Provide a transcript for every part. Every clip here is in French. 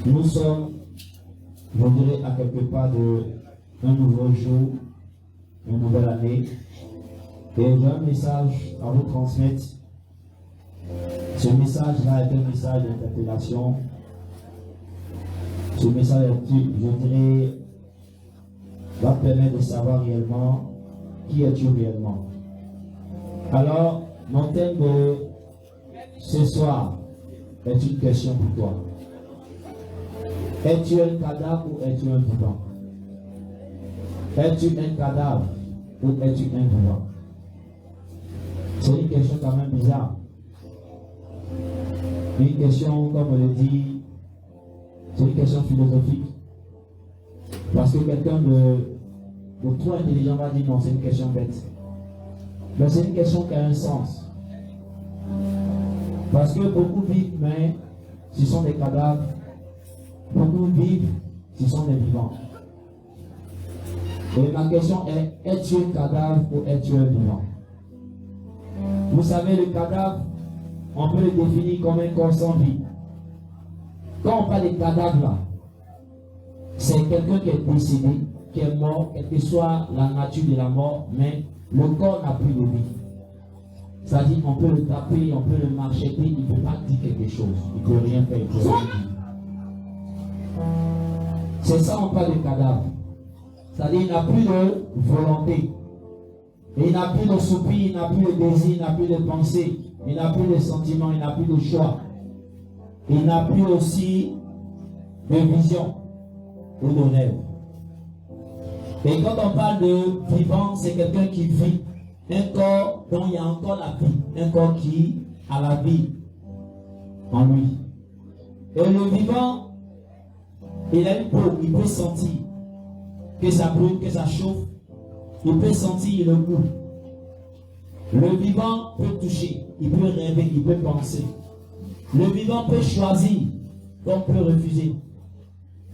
Nous sommes, je dirais, à quelque part d'un nouveau jour, une nouvelle année. Et j'ai un message à vous transmettre. Ce message-là est un message d'interpellation. Ce message, je dirais, va permettre de savoir réellement qui es-tu réellement. Alors, mon thème de ce soir est une question pour toi. Es-tu un cadavre ou es-tu un vivant? Es-tu un cadavre ou es-tu un vivant? C'est une question quand même bizarre. Une question, comme on le dit, c'est une question philosophique. Parce que quelqu'un de trop intelligent va dire non, c'est une question bête. Mais c'est une question qui a un sens. Parce que beaucoup vivent, mais ce sont des cadavres. Beaucoup vivent, ce sont des vivants. Et ma question est, es-tu un cadavre ou es-tu un vivant? Vous savez, le cadavre, on peut le définir comme un corps sans vie. Quand on parle de cadavre là, c'est quelqu'un qui est décédé, qui est mort, quelle que soit la nature de la mort, mais le corps n'a plus de vie. C'est-à-dire qu'on peut le taper, on peut le marcher, il ne peut pas dire quelque chose, il ne peut rien faire, il ne peut rien dire. C'est ça on parle de cadavre. C'est-à-dire qu'il n'a plus de volonté. Et il n'a plus de soupir, il n'a plus de désir, il n'a plus de pensée, il n'a plus de sentiments, il n'a plus de choix. Il n'a plus aussi de vision ou de rêve. Et quand on parle de vivant, c'est quelqu'un qui vit. Un corps dont il y a encore la vie. Un corps qui a la vie en lui. Et le vivant, il a une peau, il peut sentir que ça brûle, que ça chauffe. Il peut sentir le goût. Le vivant peut toucher, il peut rêver, il peut penser. Le vivant peut choisir, comme peut refuser.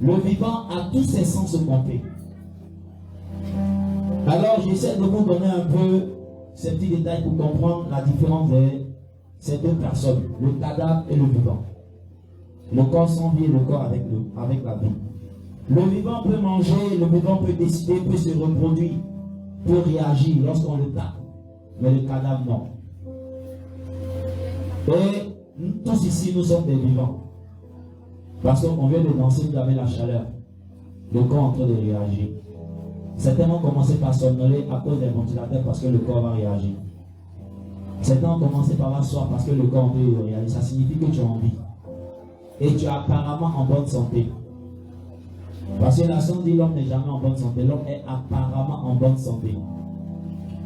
Le vivant a tous ses sens complets. Alors j'essaie de vous donner un peu ces petits détails pour comprendre la différence de ces deux personnes, le cadavre et le vivant. Le corps sans vie et le corps avec la vie. Le vivant peut manger, le vivant peut décider, peut se reproduire, peut réagir lorsqu'on le tape. Mais le cadavre, non. Et nous tous ici, nous sommes des vivants. Parce qu'on vient de danser, vous avez la chaleur. Le corps est en train de réagir. Certains ont commencé par somnoler à cause des ventilateurs parce que le corps va réagir. Certains ont commencé par asseoir parce que le corps va réagir. Ça signifie que tu as envie. Et tu es apparemment en bonne santé. Parce que la science dit l'homme n'est jamais en bonne santé. L'homme est apparemment en bonne santé.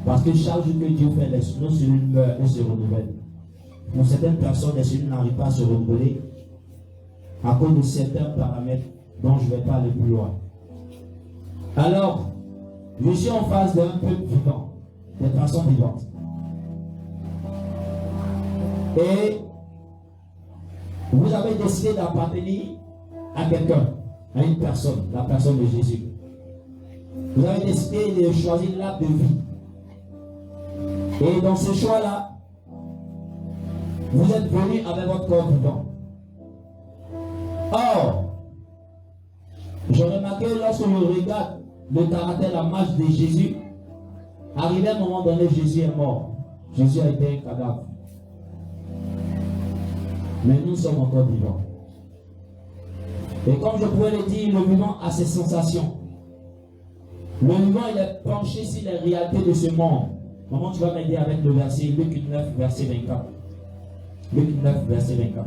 Parce que chaque jour que Dieu fait, nos cellules meurent et se renouvellent. Pour certaines personnes, les cellules n'arrivent pas à se renouveler à cause de certains paramètres dont je ne vais pas aller plus loin. Alors, je suis en face d'un peuple vivant, des personnes vivantes. Et vous avez décidé d'appartenir à quelqu'un, à une personne, la personne de Jésus. Vous avez décidé de choisir l'arbre de vie. Et dans ce choix-là, vous êtes venu avec votre corps vivant. Or, j'ai remarqué lorsque je regarde le caractère, la marche de Jésus, arrivé à un moment donné, Jésus est mort. Jésus a été un cadavre. Mais nous sommes encore vivants. Et comme je pouvais le dire, le vivant a ses sensations. Le vivant, il est penché sur les réalités de ce monde. Maman, tu vas m'aider avec le verset Luc 9, verset 24. Luc 9, verset 24.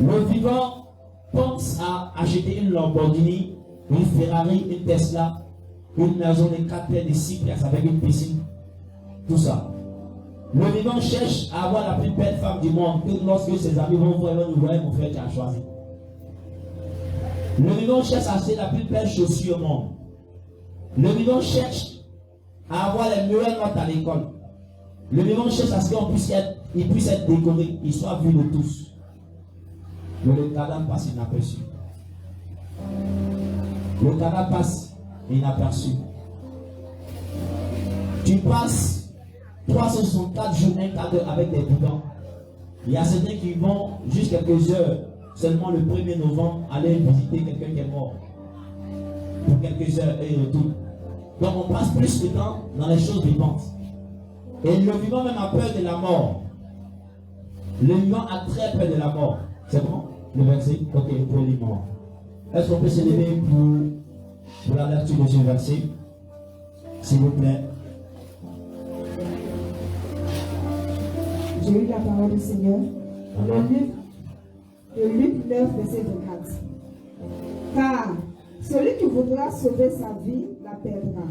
Le vivant pense à acheter une Lamborghini, une Ferrari, une Tesla, une maison de 4 places, de 6 places avec une piscine. Tout ça. Le vivant cherche à avoir la plus belle femme du monde. Que lorsque ses amis vont voir, nous voir, mon frère, tu as choisi. Le vivant cherche à acheter la plus belle chaussure au monde. Le vivant cherche à avoir les meilleures notes à l'école. Le vivant cherche à ce qu'il puisse être décoré, il soit vu de tous. Mais le cadavre passe inaperçu. Le cadavre passe inaperçu. Tu passes 364 jours, un quart d'heure avec des vivants. Il y a certains qui vont juste quelques heures, seulement le 1er novembre, aller visiter quelqu'un qui est mort. Pour quelques heures et retournent. Donc on passe plus de temps dans les choses vivantes. Et le vivant même a peur de la mort. Le vivant a très peur de la mort. C'est bon? Le verset? Ok, vous pouvez lire moi. Est-ce qu'on peut se lever pour la lecture de ce verset? S'il vous plaît. J'ai eu la parole du Seigneur. Alors. Le Luc 9, verset 24. Car celui qui voudra sauver sa vie la perdra.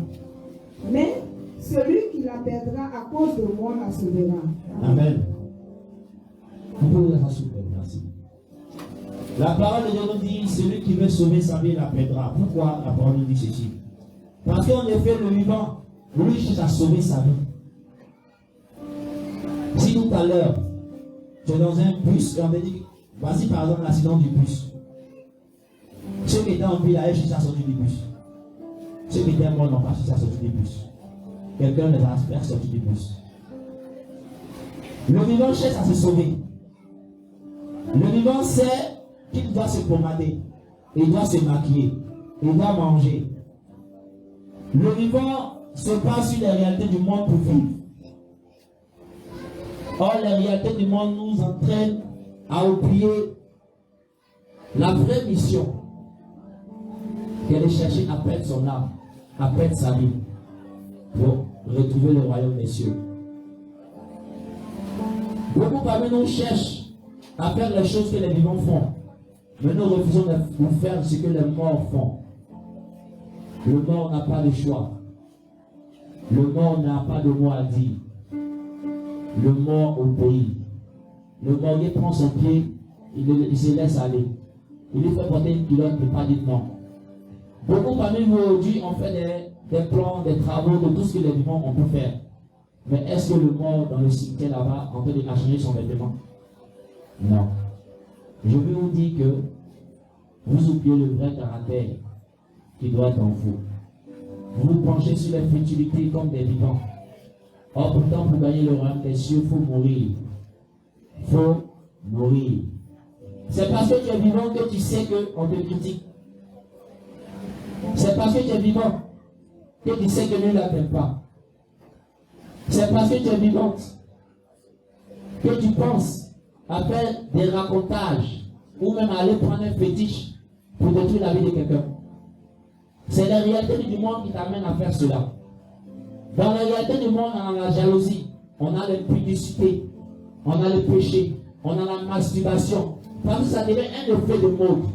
Mais celui qui la perdra à cause de moi la sauvera. Amen. Vous pouvez vous asseoir, merci. La parole de Dieu nous dit, celui qui veut sauver sa vie la perdra. Pourquoi la parole nous dit ceci? Parce qu'en effet, le vivant, lui, cherche à sauver sa vie. Si tout à l'heure, tu es dans un bus et on te dit, voici par exemple l'accident du bus. Ceux qui étaient en ville, ils cherchent à sortir du bus. Ceux qui étaient morts n'ont pas cherché à sortir du bus. Quelqu'un les a fait sortir du bus. Le vivant cherche à se sauver. Le vivant sait qu'il doit se pommader, il doit se maquiller, il doit manger. Le vivant se base sur les réalités du monde pour vivre. Or, les réalités du monde nous entraînent à oublier la vraie mission qu'elle est chercher à perdre son âme, à perdre sa vie, pour retrouver le royaume des cieux. Beaucoup parmi nous cherchent à faire les choses que les vivants font, mais nous refusons de faire ce que les morts font. Le mort n'a pas de choix. Le mort n'a pas de mot à dire. Le mort obéit. Le mort prend son pied, il se laisse aller. Il lui fait porter une culotte, il ne peut pas dire non. Beaucoup parmi vous aujourd'hui ont fait des plans, des travaux, de tout ce que les vivants ont pu faire. Mais est-ce que le mort dans le cimetière là-bas en train de changer son vêtement? Non. Je veux vous dire que vous oubliez le vrai caractère qui doit être en vous. Vous vous penchez sur les futilités comme des vivants. Or, pourtant, pour gagner le royaume des cieux, il faut mourir. Il faut mourir. C'est parce que tu es vivant que tu sais qu'on te critique. C'est parce que tu es vivant que tu sais que lui ne t'aime pas. C'est parce que tu es vivante que tu penses à faire des racontages ou même à aller prendre un fétiche pour détruire la vie de quelqu'un. C'est la réalité du monde qui t'amène à faire cela. Dans la réalité du monde, on a la jalousie, on a l'impudicité, on a le péché, on a la masturbation. Parce que ça devient un effet de mode.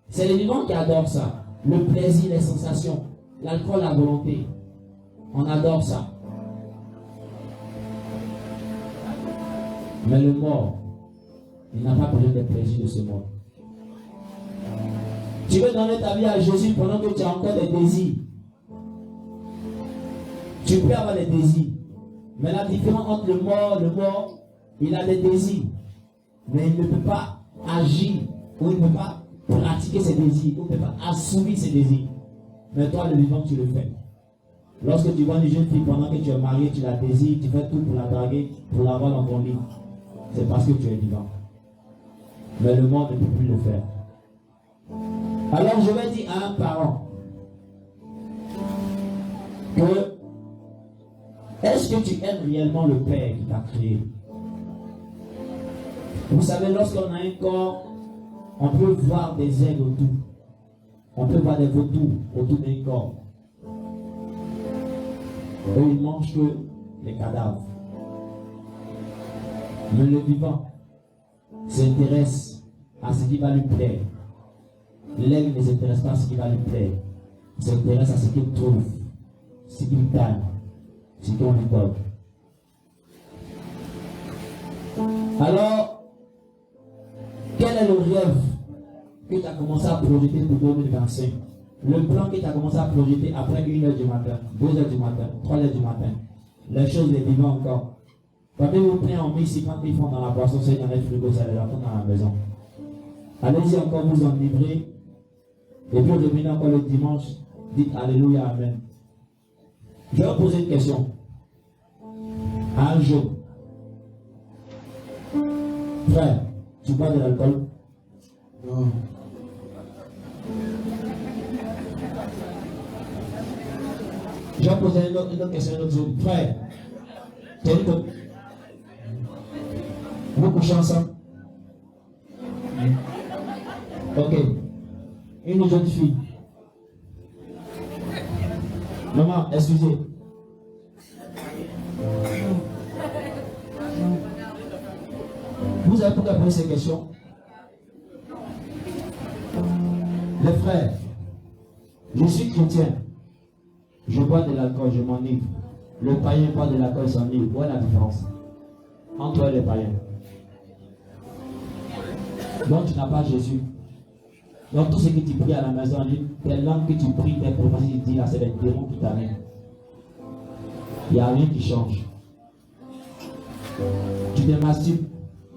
C'est les vivants qui adorent ça. Le plaisir, les sensations, l'alcool, la volonté. On adore ça. Mais le mort, il n'a pas besoin des plaisirs de ce monde. Tu veux donner ta vie à Jésus pendant que tu as encore des désirs. Tu peux avoir des désirs. Mais la différence entre le mort, il a des désirs. Mais il ne peut pas agir ou il ne peut pas pratiquer ses désirs, ou il ne peut pas assouvir ses désirs. Mais toi, le vivant, tu le fais. Lorsque tu vois une jeune fille pendant que tu es marié, tu la désires, tu fais tout pour la draguer, pour l'avoir dans ton lit. C'est parce que tu es vivant. Mais le monde ne peut plus le faire. Alors je vais dire à un parent que est-ce que tu aimes réellement le Père qui t'a créé? Vous savez, lorsqu'on a un corps, on peut voir des aigles autour. On peut voir des vautours autour d'un corps. Eux, ils mangent que les cadavres. Mais le vivant s'intéresse à ce qui va lui plaire. L'aigle ne s'intéresse pas à ce qui va lui plaire. Il s'intéresse à ce qu'il trouve, ce qu'il gagne, ce qu'on lui donne. Alors, quel est le rêve que tu as commencé à projeter pour 2025? Le plan que tu as commencé à projeter après 1h du matin, 2h du matin, 3h du matin. Les choses les vivants encore. Quand vous prenez en 1050 000 francs dans la boisson, c'est dans les frigos, ça les attend dans la maison. Allez-y encore vous enivrer. Et puis revenez encore le dimanche. Dites Alléluia, Amen. Je vais vous poser une question. À un jour. Frère, tu bois de l'alcool? Non. Je vais poser une autre question à une autre zone. Frère, t'as dit que vous couchez ensemble? Ok. Une jeune fille. Maman, excusez. Vous avez pourquoi poser ces questions? Les frères, je suis chrétien. Je bois de l'alcool, je m'enivre. Le païen boit de l'alcool, il s'enivre. Où est la différence entre toi et les païens? Donc tu n'as pas Jésus. Donc tout ce que tu pries à la maison, tes langues que tu pries, tes prophéties, tu dis là, c'est les démons qui t'amènent. Il n'y a rien qui change. Tu te masturbes,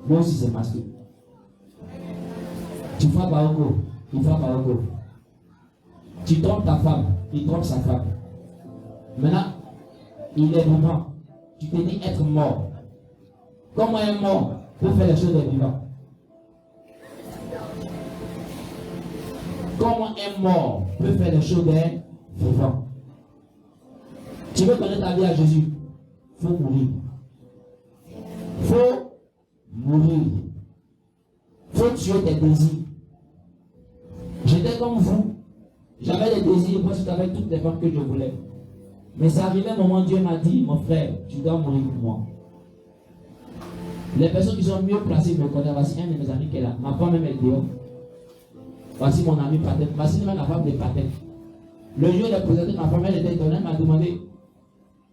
moi aussi c'est masturbe. Tu frappes à Oko, il frappe à Oko. Tu trompes ta femme, il trompe sa femme. Maintenant, il est vivant. Tu te dis être mort. Comment un mort peut faire les choses des vivants? Comment un mort peut faire les choses des vivants? Tu veux connaître ta vie à Jésus? Il faut mourir. Il faut mourir. Il faut tuer tes désirs. J'étais comme vous. J'avais des désirs, moi j'étais avec toutes les femmes que je voulais. Mais ça arrivait un moment, Dieu m'a dit, mon frère, tu dois mourir pour moi. Les personnes qui sont mieux placées me connaissent. Voici un de mes amis qui est là. Ma femme même est dehors. Voici mon ami Patek. Voici même la femme de Patek. Le jour où elle a présenté ma femme, elle était étonnée, elle m'a demandé,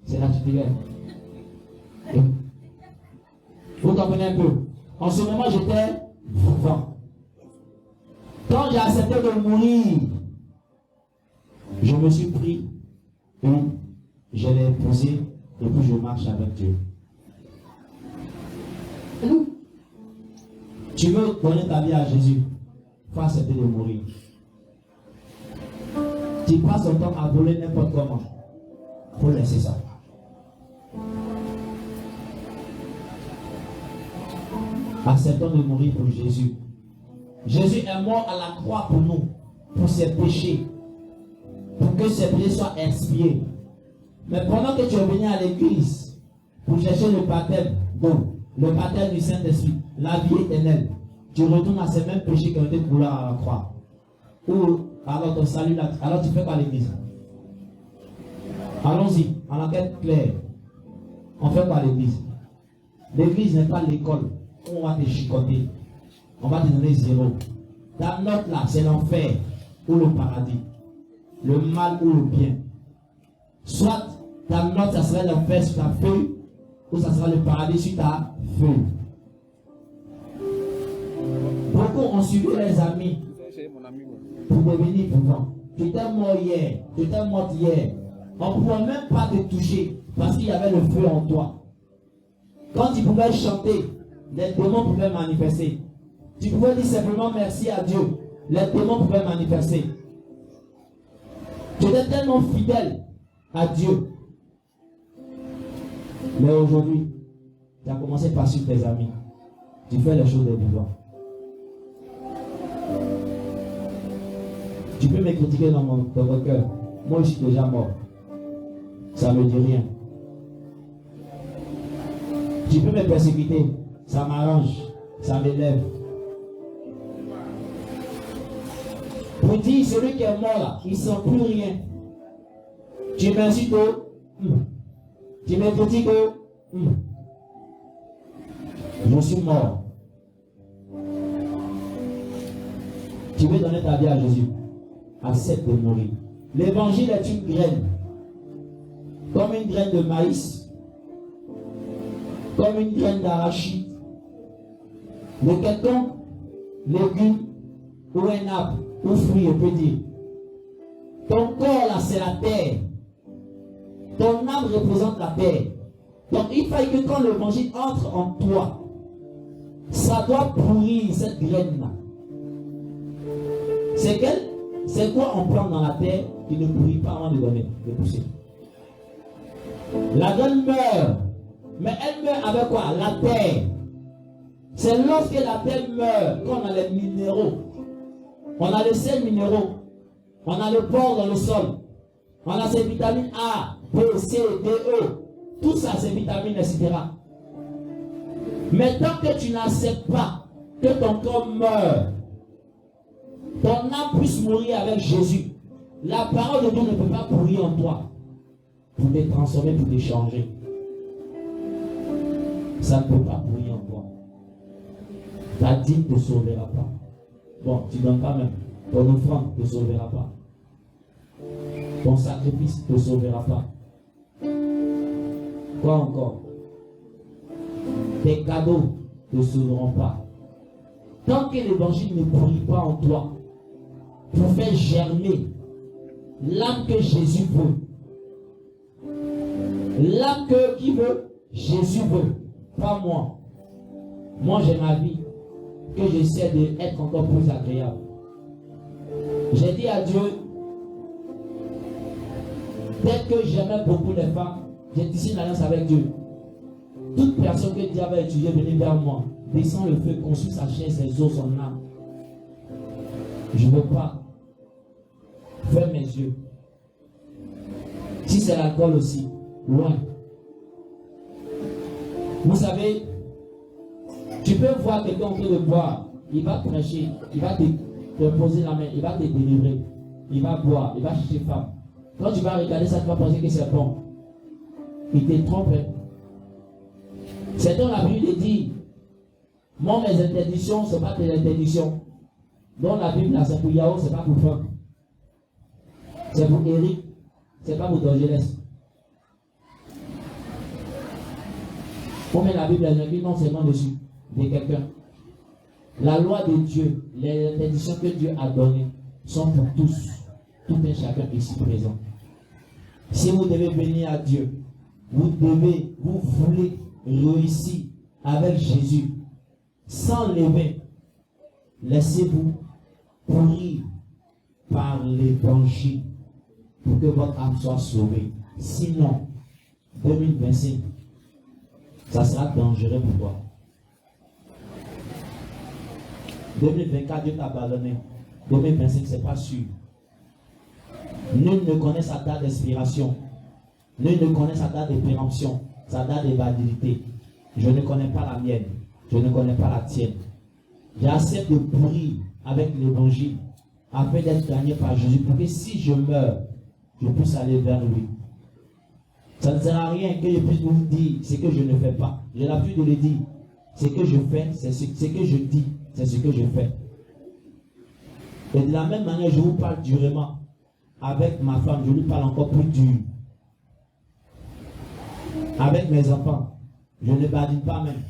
c'est la titulaire. Vous comprenez un peu? En ce moment, j'étais vivant. Quand j'ai accepté de mourir, je me suis pris et je l'ai épousé et puis je marche avec Dieu. Tu veux donner ta vie à Jésus, il faut accepter de mourir. Tu passes ton temps à voler n'importe comment. Il faut laisser ça. Acceptons de mourir pour Jésus. Jésus est mort à la croix pour nous, pour ses péchés, pour que ses péchés soient expiés. Mais pendant que tu es venu à l'église pour chercher le baptême d'eau, le baptême du Saint-Esprit, la vie éternelle, tu retournes à ces mêmes péchés qui ont été coulés à la croix. Ou alors ton salut là, alors tu fais quoi à l'église? Allons-y, en enquête claire. On fait quoi à l'église? L'église n'est pas l'école où on va te chicoter. On va te donner zéro. Ta note là, c'est l'enfer ou le paradis. Le mal ou le bien. Soit ta note, ça sera l'enfer sur ta feuille, ou ça sera le paradis sur ta feuille. Beaucoup ont suivi les amis pour devenir vivants. Tu étais mort hier, tu étais mort hier. On ne pouvait même pas te toucher parce qu'il y avait le feu en toi. Quand tu pouvais chanter, les démons pouvaient manifester. Tu pouvais dire simplement merci à Dieu. Les démons pouvaient manifester. Tu étais tellement fidèle à Dieu. Mais aujourd'hui, tu as commencé par suivre tes amis. Tu fais les choses des vivants. Tu peux me critiquer dans votre cœur. Moi, je suis déjà mort. Ça ne me dit rien. Tu peux me persécuter. Ça m'arrange. Ça m'élève. Pour dire, celui qui est mort là, il ne sent plus rien. Tu m'insultes. Tu me critiques. Je suis mort. Tu veux donner ta vie à Jésus. Accepte de mourir. L'évangile est une graine. Comme une graine de maïs. Comme une graine d'arachide. De quelconque légume ou un arbre ou fruit, on peut dire. Ton corps là, c'est la terre. Ton âme représente la terre. Donc il faut que quand l'évangile entre en toi, ça doit pourrir cette graine-là. C'est quoi on plante dans la terre qui ne pourrit pas avant de donner, de pousser? La graine meurt. Mais elle meurt avec quoi? La terre. C'est lorsque la terre meurt qu'on a les minéraux. On a les sels minéraux. On a le porc dans le sol. On a ces vitamines A, B, C, D, E. Tout ça, ces vitamines, etc. Mais tant que tu n'acceptes pas que ton corps meurt, ton âme puisse mourir avec Jésus, la parole de Dieu ne peut pas pourrir en toi pour te transformer, pour te changer. Ça ne peut pas pourrir en toi. Ta dîme ne te sauvera pas. Bon, tu donnes quand même. Ton offrande ne te sauvera pas. Ton sacrifice ne te sauvera pas. Quoi encore? Tes cadeaux ne te sauveront pas. Tant que l'évangile ne pourrit pas en toi, pour faire germer l'âme que Jésus veut. L'âme que qui veut? Jésus veut. Pas moi. Moi j'ai ma vie que j'essaie d'être encore plus agréable. J'ai dit à Dieu, dès que j'aimais beaucoup les femmes, j'ai tissé une alliance avec Dieu. Toute personne que Dieu avait étudiée, venez vers moi. Descends le feu, consume sa chair, ses os, son âme. Je ne veux pas. Ferme mes yeux. Si c'est l'alcool aussi, loin. Vous savez, tu peux voir quelqu'un en train de boire, il va prêcher, il va te poser la main, il va te délivrer, il va boire, il va chercher femme. Quand tu vas regarder ça, tu vas penser que c'est bon. Il te trompe. C'est dans la Bible dit, moi mes interdictions, ce n'est pas tes interdictions. Dans la Bible, là, c'est pour Yahoo, ce n'est pas pour Franck. C'est pour Eric, ce n'est pas pour Dorgelès. On met la Bible, elle écrit non seulement dessus, de quelqu'un. La loi de Dieu, les interdictions que Dieu a données sont pour tous, tout un chacun ici présent. Si vous devez venir à Dieu, vous voulez réussir avec Jésus, sans lever, laissez-vous pourrir par l'évangile pour que votre âme soit sauvée. Sinon, 2025, ça sera dangereux pour toi. 2024, Dieu t'a abandonné. 2025, c'est pas sûr. Nul ne connaît sa date d'expiration. Nul ne connaît sa date de péremption, sa date de validité. Je ne connais pas la mienne. Je ne connais pas la tienne. J'accepte de pourrir avec l'évangile afin d'être gagné par Jésus pour que si je meurs, je puisse aller vers lui. Ça ne sert à rien que je puisse vous dire ce que je ne fais pas. J'ai l'habitude de le dire. Ce que je fais, c'est ce que je dis, c'est ce que je fais. Et de la même manière, je vous parle durement. Avec ma femme, je lui parle encore plus dur. Avec mes enfants, je ne badine pas même.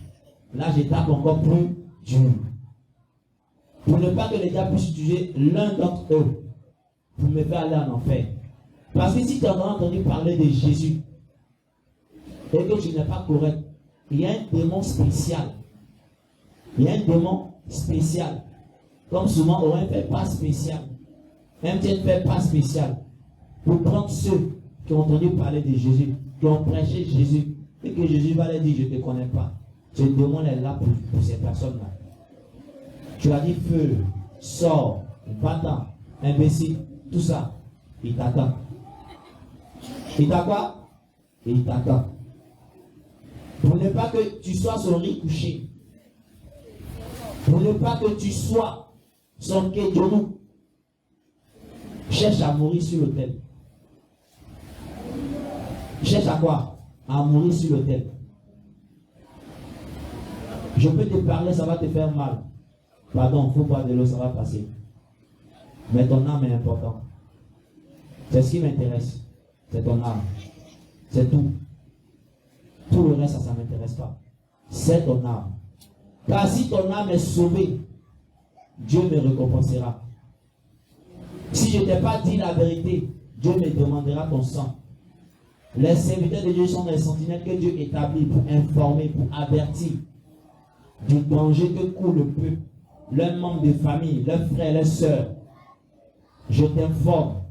Là, je tape encore plus dur. Pour ne pas que les gars puissent utiliser l'un d'entre eux pour me faire aller en enfer. Parce que si tu as entendu parler de Jésus et que tu n'es pas correct, il y a un démon spécial. Il y a un démon spécial. Comme souvent, on ne fait pas spécial. Même Dieu ne fait pas spécial. Pour prendre ceux qui ont entendu parler de Jésus, qui ont prêché Jésus, et que Jésus va leur dire, je ne te connais pas. Ce démon est là pour ces personnes-là. Tu as dit feu, sors, va-t'en, imbécile, tout ça. Il t'attend. Il t'a quoi? Il t'attend. Pour ne pas que tu sois son lit couché. Pour ne pas que tu sois son kédionou. Cherche à mourir sur l'autel. Cherche à quoi? À mourir sur l'autel. Je peux te parler, ça va te faire mal. Pardon, il faut boire de l'eau, ça va passer. Mais ton âme est importante. C'est ce qui m'intéresse. C'est ton âme. C'est tout. Tout le reste, ça ne m'intéresse pas. C'est ton âme. Car si ton âme est sauvée, Dieu me récompensera. Si je ne t'ai pas dit la vérité, Dieu me demandera ton sang. Les serviteurs de Dieu sont des sentinelles que Dieu établit pour informer, pour avertir du danger que court le peuple, leurs membres de famille, leurs frères, leurs sœurs. Je t'informe,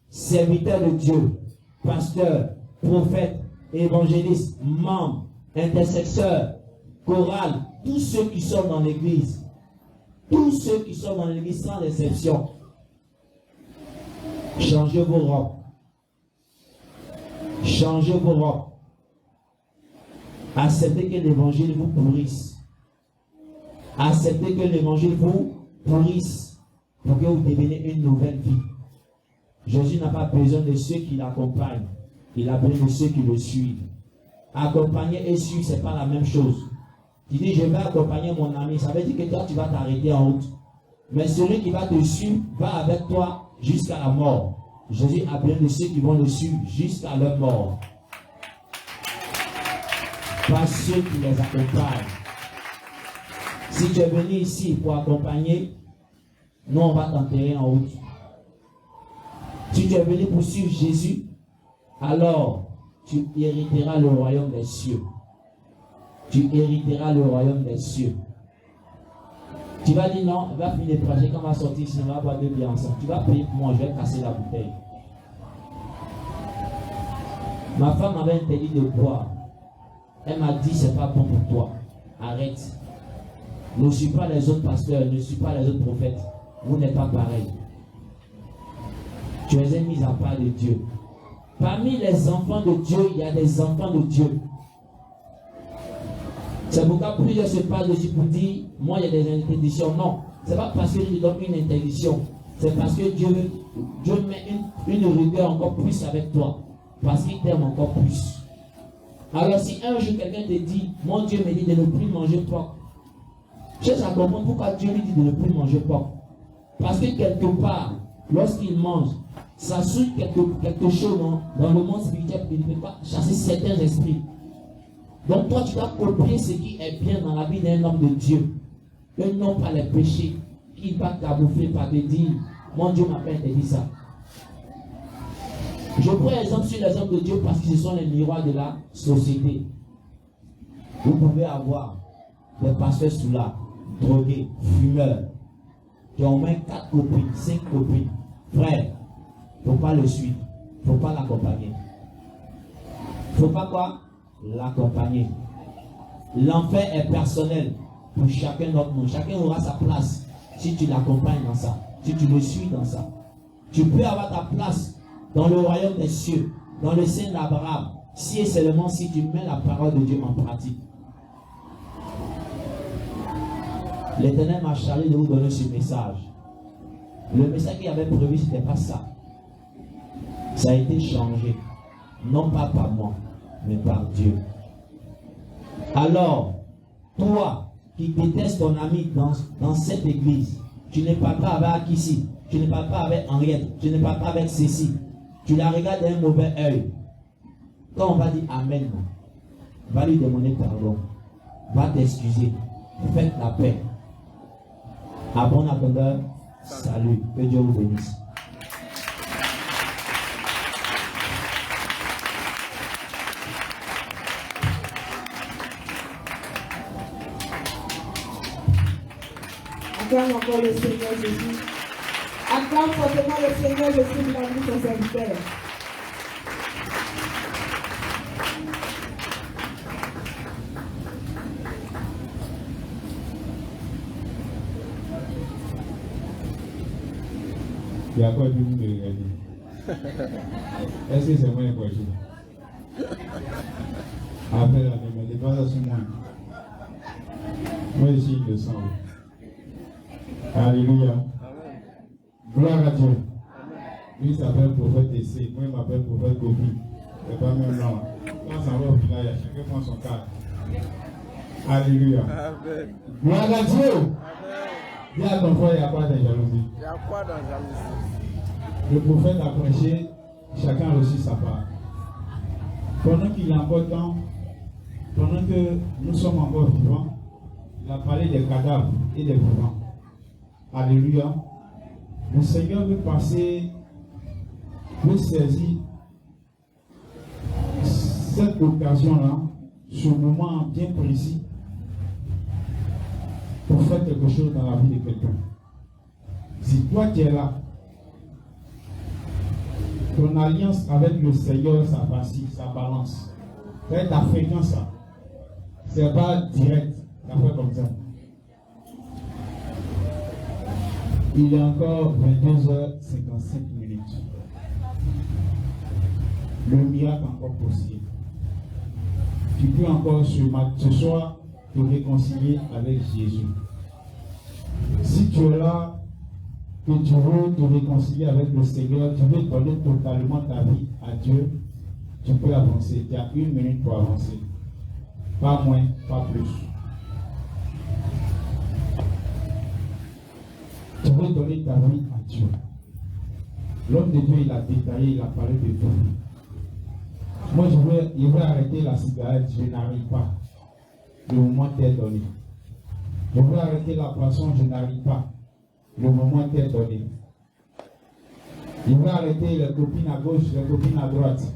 serviteur de Dieu, pasteur, prophète, évangéliste, membre, intercesseur, chorale, tous ceux qui sont dans l'église, sans exception, changez vos robes. Changez vos robes. Acceptez que l'évangile vous pourrisse. Acceptez que l'évangile vous pourrisse pour que vous deveniez une nouvelle vie. Jésus n'a pas besoin de ceux qui l'accompagnent. Il a besoin de ceux qui le suivent. Accompagner et suivre, ce n'est pas la même chose. Tu dis, je vais accompagner mon ami. Ça veut dire que toi, tu vas t'arrêter en route. Mais celui qui va te suivre va avec toi jusqu'à la mort. Jésus a besoin de ceux qui vont le suivre jusqu'à leur mort. Pas ceux qui les accompagnent. Si tu es venu ici pour accompagner, nous on va t'enterrer en route. Si tu es venu pour suivre Jésus, alors tu hériteras le royaume des cieux. Tu hériteras le royaume des cieux. Tu vas dire non, il va finir de prêcher, quand on va sortir ici, on va boire deux bières ensemble. Tu vas payer pour moi, je vais casser la bouteille. Ma femme m'avait interdit de boire. Elle m'a dit, c'est pas bon pour toi. Arrête. Ne suis pas les autres pasteurs, ne suis pas les autres prophètes. Vous n'êtes pas pareil. Tu es mis à part de Dieu. Parmi les enfants de Dieu, il y a des enfants de Dieu. C'est pourquoi plusieurs se parlent dessus pour dire, moi il y a des interdictions. Non, ce n'est pas parce que je donne une interdiction. C'est parce que Dieu met une rigueur encore plus avec toi. Parce qu'il t'aime encore plus. Alors si un jour quelqu'un te dit, mon Dieu me dit de ne plus manger porc, cherche à comprendre pourquoi Dieu lui dit de ne plus manger porc. Parce que quelque part, lorsqu'il mange, ça souille quelque chose dans le monde spirituel, il ne peut pas chasser certains esprits. Donc toi, tu dois copier ce qui est bien dans la vie d'un homme de Dieu. Et non pas les péchés qui va camoufler par te dire, mon Dieu m'a pas interdit ça. Je prends exemple sur les hommes de Dieu parce que ce sont les miroirs de la société. Vous pouvez avoir des pasteurs sous là, drogués, fumeurs, qui ont au moins 4 copines, 5 copines. Frère, il ne faut pas le suivre, il ne faut pas l'accompagner. Il ne faut pas quoi? L'accompagner. L'enfer est personnel pour chacun d'entre nous. Chacun aura sa place si tu l'accompagnes dans ça, si tu le suis dans ça. Tu peux avoir ta place dans le royaume des cieux, dans le sein d'Abraham, si et seulement si tu mets la parole de Dieu en pratique. L'Éternel m'a chargé de vous donner ce message. Le message qu'il avait prévu, ce n'était pas ça. Ça a été changé. Non pas par moi, mais par Dieu. Alors, toi qui détestes ton ami dans cette église, tu ne parles pas avec ici, tu ne parles pas avec Henriette, tu ne parles pas avec Cécile, tu la regardes d'un mauvais œil. Quand on va dire Amen, va lui demander pardon, va t'excuser, faites la paix. À bon attendeur, salut, que Dieu vous bénisse. Acclame encore le Seigneur Jésus. Acclame fortement le Seigneur Jésus pour la vie de son serviteur. Il y a quoi de vous de regarder? Est-ce que c'est moi qui ai après la ne pas ça sur moi. Moi ici, je le sens. Alléluia. Gloire à Dieu. Lui s'appelle prophète d'essai. Moi, il m'appelle prophète Gopi. C'est pas même nom. Quand ça va au village, chacun prend son cadre. Alléluia. Gloire à Dieu. Dis à ton frère, il n'y a pas de jalousie. Il y a quoi dans la jalousie? Le prophète a prêché, chacun a reçu sa part. Pendant qu'il est encore temps, pendant que nous sommes encore vivants, il a parlé des cadavres et des vivants. Alléluia. Le Seigneur veut saisir cette occasion-là, ce moment bien précis, pour faire quelque chose dans la vie de quelqu'un. Si toi tu es là, ton alliance avec le Seigneur, ça vacille, ça balance. C'est ta fréquence. C'est pas direct, ça fait comme ça. Il est encore 22h55 minutes. Le miracle est encore possible. Tu peux encore ce soir te réconcilier avec Jésus. Si tu es là, que tu veux te réconcilier avec le Seigneur, tu veux donner totalement ta vie à Dieu, tu peux avancer. Tu as 1 minute pour avancer. Pas moins, pas plus. Tu veux donner ta vie à Dieu. L'homme de Dieu, il a détaillé, il a parlé de tout. Moi, je veux arrêter la cigarette, je n'arrive pas. Le moment t'est donné. Je veux arrêter la boisson, je n'arrive pas. Le moment t'est donné. Je veux arrêter les copines à gauche, les copines à droite.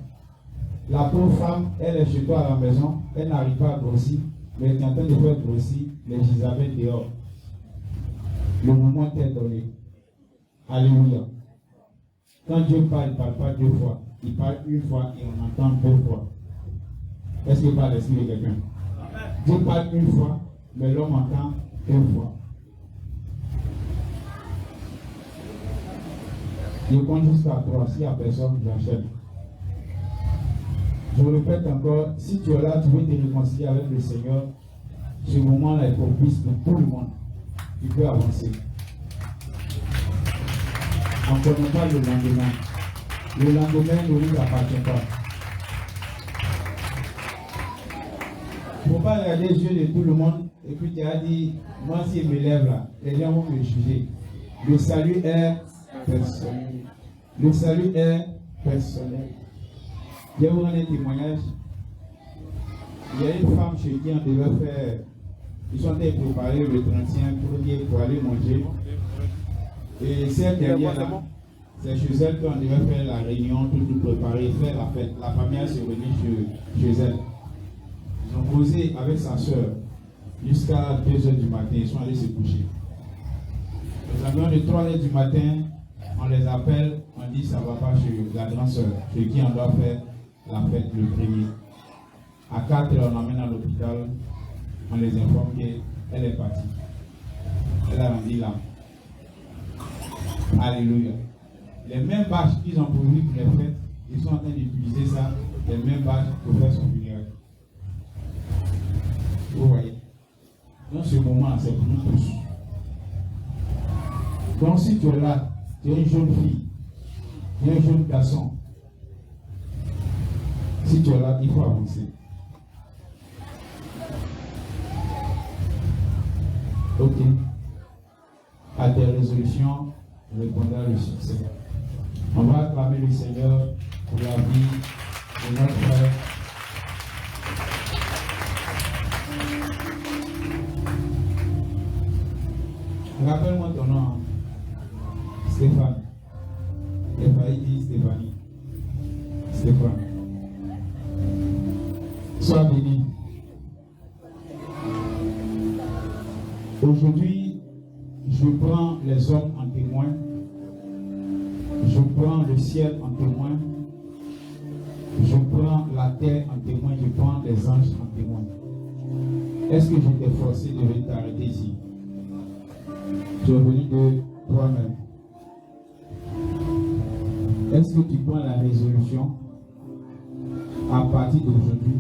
La pauvre femme, elle est chez toi à la maison, elle n'arrive pas à grossir, mais elle est en train de faire grossir les Isabelle dehors. Le moment t'est donné. Alléluia. Quand Dieu parle, il ne parle pas 2 fois. Il parle 1 fois et on entend 2 fois. Est-ce qu'il parle l'esprit de quelqu'un? Dieu parle 1 fois, mais l'homme entend 2 fois. Je compte jusqu'à 3. S'il n'y a personne, j'enchaîne. Je répète encore, si tu es là, tu veux te réconcilier avec le Seigneur, ce moment-là est propice pour tout le monde. Tu peux avancer. On ne connaît pas le lendemain. Le lendemain ne nous appartient pas. Il ne faut pas regarder les yeux de tout le monde et puis tu as dit, moi si je me lève là, les gens vont me juger. Le salut est personnel. Le salut est personnel. Je vais vous rendre un témoignage. Il y a une femme chez qui on devait faire, ils sont allés préparer le 31 pour aller manger. Et cette dernière-là, c'est chez elle qu'on devait faire la réunion, tout préparer, faire la fête. La famille s'est réunie chez elle. Ils ont posé avec sa soeur jusqu'à 2h du matin. Ils sont allés se coucher. Les environs de 3h du matin, on les appelle, on dit ça ne va pas chez la grande soeur, chez qui on doit faire la fête le premier. À 4h, on l'emmène à l'hôpital, on les informe qu'elle est partie. Elle a rendu l'âme. Alléluia. Les mêmes bâches qu'ils ont pourvu pour les fêtes, ils sont en train d'utiliser ça, les mêmes bâches pour faire son funérail. Vous voyez? Dans ce moment, c'est pour nous tous. Donc si tu es là, tu es une jeune fille, tu es un jeune garçon, si tu es là, il faut avancer. Ok. À tes résolutions, répondra le succès. On va acclamer le Seigneur pour la vie de notre frère. Rappelle-moi ton nom. Stéphane. Stéphanie dit Stéphanie. Stéphane. Sois béni. Aujourd'hui, je prends les hommes en témoin. Je prends le ciel en témoin. Je prends la terre en témoin. Je prends les anges en témoin. Est-ce que je t'ai forcé de venir t'arrêter ici? Tu es venu de toi-même. Est-ce que tu prends la résolution à partir d'aujourd'hui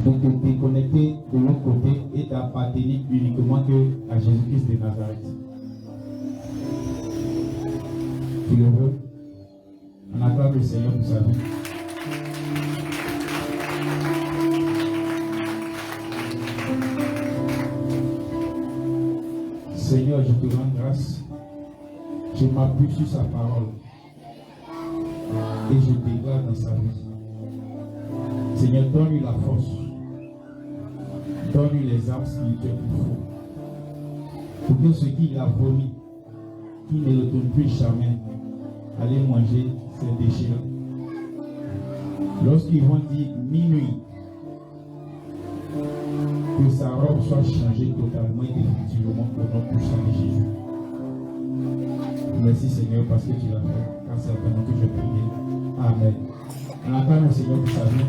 de te déconnecter de l'autre côté et d'appartenir uniquement à Jésus-Christ de Nazareth? Tu le veux? On acclame le Seigneur pour sa vie. Seigneur, je te rends grâce. Je m'appuie sur sa parole et je déclare dans sa vie. Seigneur, donne-lui la force. Donne-lui les armes spirituelles qu'il faut. Pour que ce qu'il a vomi, qu'il ne retourne plus jamais, aller manger ces déchets-là. Lorsqu'ils vont dire minuit, que sa robe soit changée totalement et définitivement au nom puissant de Jésus. Merci Seigneur parce que tu l'as fait, car c'est vraiment que je prie. Amen. On acclame le Seigneur pour sa vie.